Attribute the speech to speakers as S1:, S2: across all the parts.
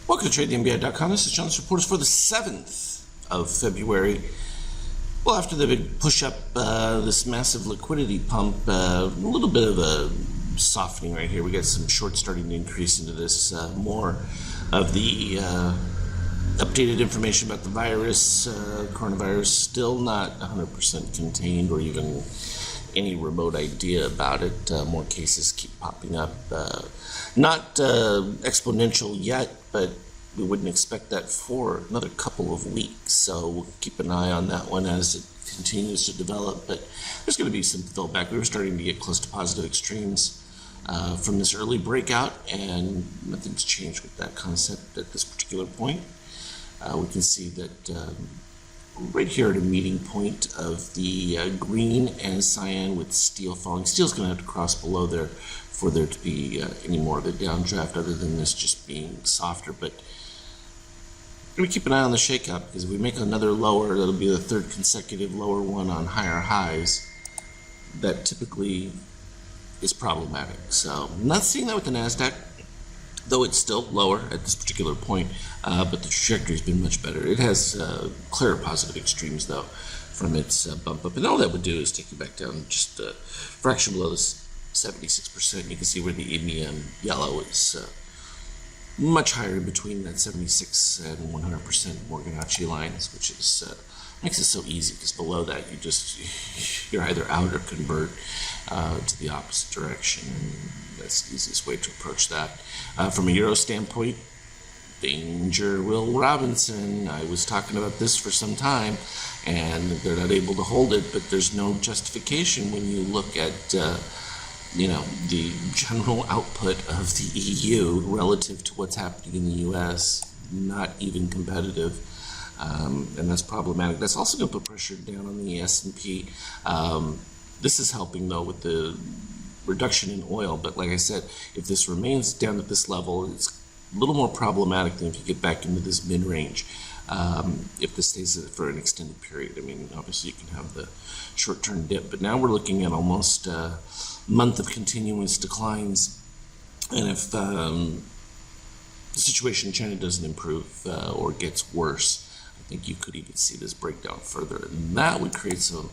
S1: Welcome to TradeTheMBI.com. This is John's Reports for the 7th of February. Well, after the big push-up, this massive liquidity pump, a little bit of a softening right here. We got some shorts starting to increase into this. More of the updated information about the virus, coronavirus, still not 100% contained or even any remote idea about it. More cases keep popping up. Not exponential yet, but we wouldn't expect that for another couple of weeks. So we'll keep an eye on that one as it continues to develop. But there's going to be some fillback. We were starting to get close to positive extremes from this early breakout, and nothing's changed with that concept at this particular point. We can see that right here at a meeting point of the green and cyan with steel falling. Steel's going to have to cross below there for there to be any more of a downdraft other than this just being softer. But we keep an eye on the shakeout, because if we make another lower, that'll be the third consecutive lower one on higher highs. That typically is problematic. So I'm not seeing that with the NASDAQ, though it's still lower at this particular point, but the trajectory's been much better. It has clear positive extremes, though, from its bump up. And all that would do is take you back down just a fraction below this 76%. You can see where the EMEA yellow is much higher in between that 76 and 100% Fibonacci lines, which is makes it so easy, because below that you're either out or convert to the opposite direction. That's the easiest way to approach that. From a euro standpoint, danger Will Robinson. I was talking about this for some time, and they're not able to hold it, but there's no justification when you look at the general output of the EU relative to what's happening in the US. Not even competitive. And that's problematic. That's also going to put pressure down on the S&P. This is helping, though, with the reduction in oil. But like I said, if this remains down at this level, it's a little more problematic than if you get back into this mid-range. If this stays for an extended period. I mean, obviously you can have the short-term dip, but now we're looking at almost a month of continuous declines. And if the situation in China doesn't improve or gets worse, I think you could even see this break down further, and that would create some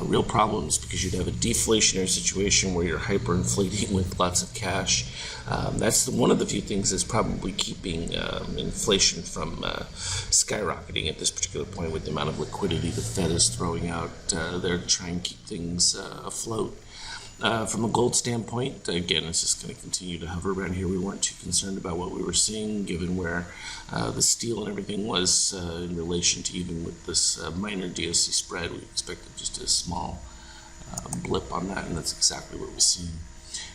S1: real problems, because you'd have a deflationary situation where you're hyperinflating with lots of cash. That's one of the few things that's probably keeping inflation from skyrocketing at this particular point, with the amount of liquidity the Fed is throwing out there to try and keep things afloat. From a gold standpoint, again, it's just going to continue to hover around here. We weren't too concerned about what we were seeing, given where the steel and everything was in relation to, even with this minor DOC spread. We expected just a small blip on that, and that's exactly what we're seeing.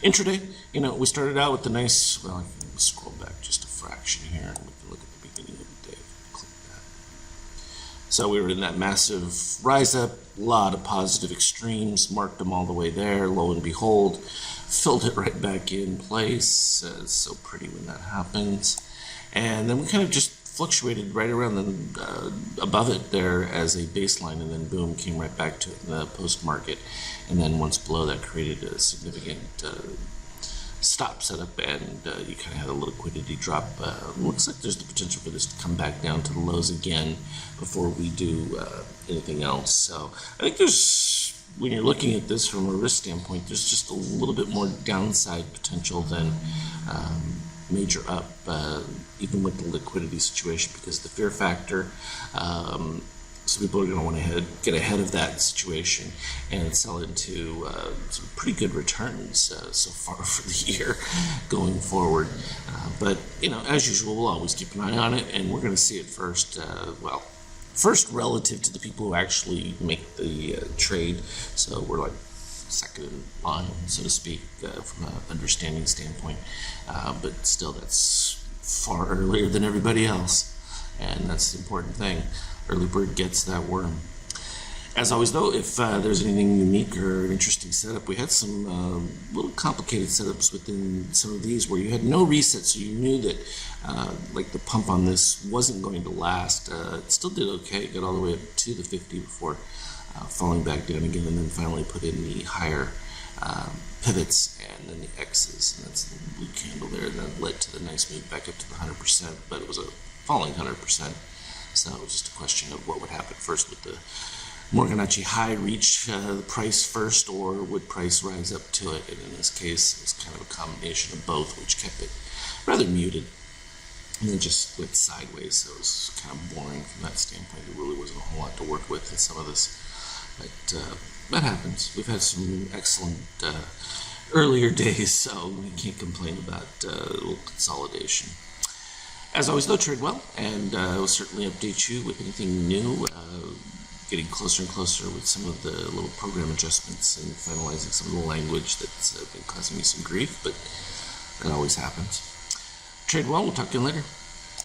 S1: Intraday, we started out with the nice, well, I can scroll back just a fraction here, and we can look at the beginning of the day. Click that. So we were in that massive rise up, a lot of positive extremes, marked them all the way there. Lo and behold, filled it right back in place. It's so pretty when that happens. And then we kind of just fluctuated right around above it there as a baseline, and then boom, came right back to it in the post-market. And then once below that, created a significant stop setup, and you kind of had a liquidity drop. Looks like there's the potential for this to come back down to the lows again before we do anything else. So I think when you're looking at this from a risk standpoint, there's just a little bit more downside potential than major up, even with the liquidity situation, because the fear factor, so people are going to want to get ahead of that situation and sell into some pretty good returns so far for the year going forward. But, as usual, we'll always keep an eye on it, and we're going to see it first, first relative to the people who actually make the trade. So we're like second in line, so to speak, from an understanding standpoint. But still, that's far earlier than everybody else, and that's the important thing. Early bird gets that worm. As always, though, if there's anything unique or interesting setup, we had some little complicated setups within some of these where you had no reset, so you knew that like the pump on this wasn't going to last. It still did okay, got all the way up to the 50 before falling back down again, and then finally put in the higher pivots and then the X's, and that's the blue candle there, and that led to the nice move back up to the 100%, but it was a falling 100%, so it was just a question of what would happen first with the Morganacci high reach the price first, or would price rise up to it, and in this case it was kind of a combination of both, which kept it rather muted, and then just went sideways, so it was kind of boring from that standpoint. There really wasn't a whole lot to work with in some of this, but that happens. We've had some excellent earlier days, so we can't complain about a little consolidation. As always, though, trade well, and we'll certainly update you with anything new, getting closer and closer with some of the little program adjustments and finalizing some of the language that's been causing me some grief, but that always happens. Trade well, we'll talk to you later.